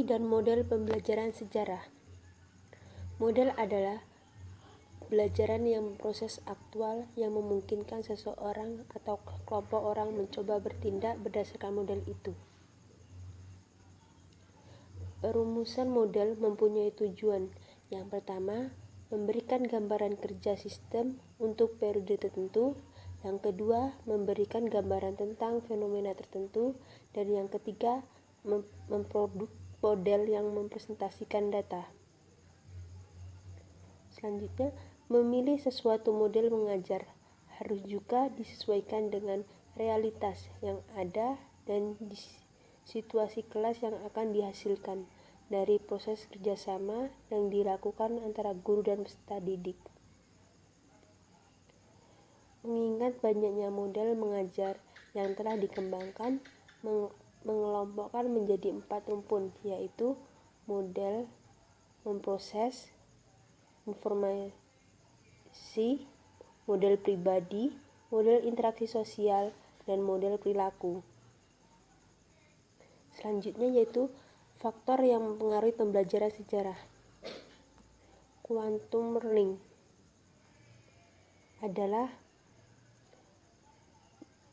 Teori dan model pembelajaran sejarah. Model adalah pembelajaran yang proses aktual yang memungkinkan seseorang atau kelompok orang mencoba bertindak berdasarkan model itu. Perumusan model mempunyai tujuan. Yang pertama, memberikan gambaran kerja sistem untuk periode tertentu. Yang kedua, memberikan gambaran tentang fenomena tertentu. Dan yang ketiga, memproduk model yang mempresentasikan data. Selanjutnya, memilih sesuatu model mengajar harus juga disesuaikan dengan realitas yang ada dan situasi kelas yang akan dihasilkan dari proses kerjasama yang dilakukan antara guru dan peserta didik. Mengingat banyaknya model mengajar yang telah dikembangkan, mengelompokkan menjadi 4 rumpun, yaitu model memproses informasi, model pribadi, model interaksi sosial, dan model perilaku. Selanjutnya yaitu faktor yang mempengaruhi pembelajaran sejarah. Quantum learning adalah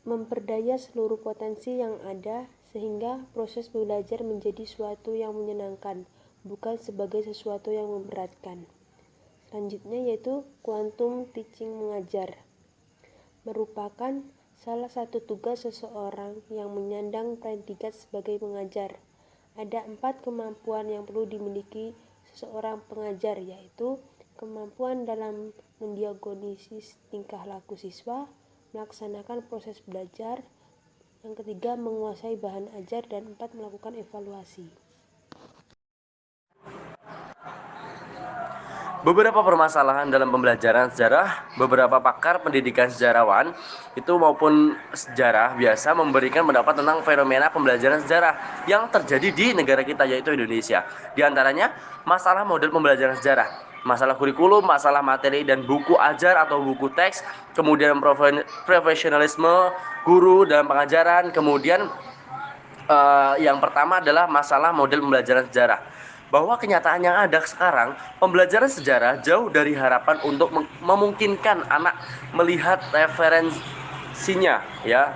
memperdaya seluruh potensi yang ada sehingga proses belajar menjadi suatu yang menyenangkan, bukan sebagai sesuatu yang memberatkan. Selanjutnya yaitu quantum teaching mengajar. Merupakan salah satu tugas seseorang yang menyandang predikat sebagai pengajar. Ada 4 kemampuan yang perlu dimiliki seseorang pengajar, yaitu kemampuan dalam mendiagnosis tingkah laku siswa, melaksanakan proses belajar, yang ketiga menguasai bahan ajar, dan 4 melakukan evaluasi. Beberapa permasalahan dalam pembelajaran sejarah, beberapa pakar pendidikan sejarawan itu maupun sejarah biasa memberikan pendapat tentang fenomena pembelajaran sejarah yang terjadi di negara kita, yaitu Indonesia. Di antaranya masalah model pembelajaran sejarah, masalah kurikulum, masalah materi dan buku ajar atau buku teks, kemudian profesionalisme guru dalam pengajaran, kemudian yang pertama adalah masalah model pembelajaran sejarah. Bahwa kenyataan yang ada sekarang, pembelajaran sejarah jauh dari harapan untuk memungkinkan anak melihat referensinya, ya,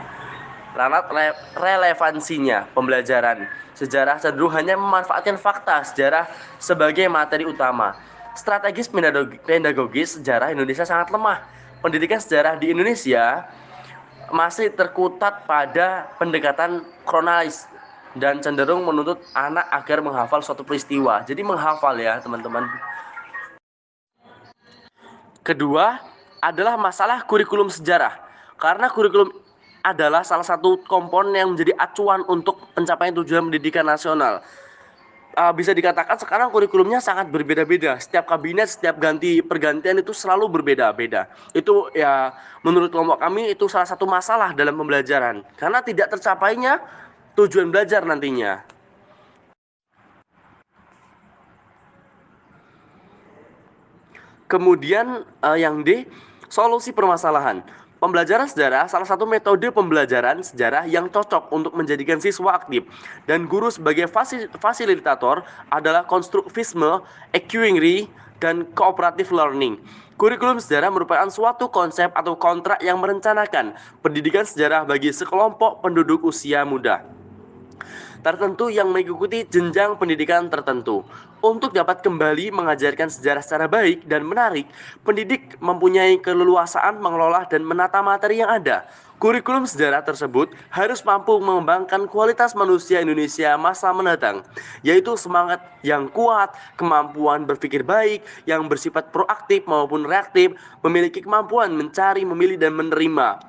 relevansinya pembelajaran sejarah cenderung hanya memanfaatkan fakta sejarah sebagai materi utama. Strategis pedagogis sejarah Indonesia sangat lemah. Pendidikan sejarah di Indonesia masih terkutat pada pendekatan kronologis dan cenderung menuntut anak agar menghafal suatu peristiwa. Jadi menghafal ya teman-teman. Kedua adalah masalah kurikulum sejarah. Karena kurikulum adalah salah satu komponen yang menjadi acuan untuk pencapaian tujuan pendidikan nasional. Bisa dikatakan sekarang kurikulumnya sangat berbeda-beda. Setiap kabinet, setiap pergantian itu selalu berbeda-beda. Itu ya menurut kelompok kami itu salah satu masalah dalam pembelajaran. Karena tidak tercapainya tujuan belajar nantinya. Kemudian yang D, solusi permasalahan. Pembelajaran sejarah salah satu metode pembelajaran sejarah yang cocok untuk menjadikan siswa aktif dan guru sebagai fasilitator adalah konstruktivisme, inquiry, dan cooperative learning. Kurikulum sejarah merupakan suatu konsep atau kontrak yang merencanakan pendidikan sejarah bagi sekelompok penduduk usia muda tertentu yang mengikuti jenjang pendidikan tertentu. Untuk dapat kembali mengajarkan sejarah secara baik dan menarik, pendidik mempunyai keleluasaan mengelola dan menata materi yang ada. Kurikulum sejarah tersebut harus mampu mengembangkan kualitas manusia Indonesia masa mendatang, yaitu semangat yang kuat, kemampuan berpikir baik, yang bersifat proaktif maupun reaktif, memiliki kemampuan mencari, memilih, dan menerima.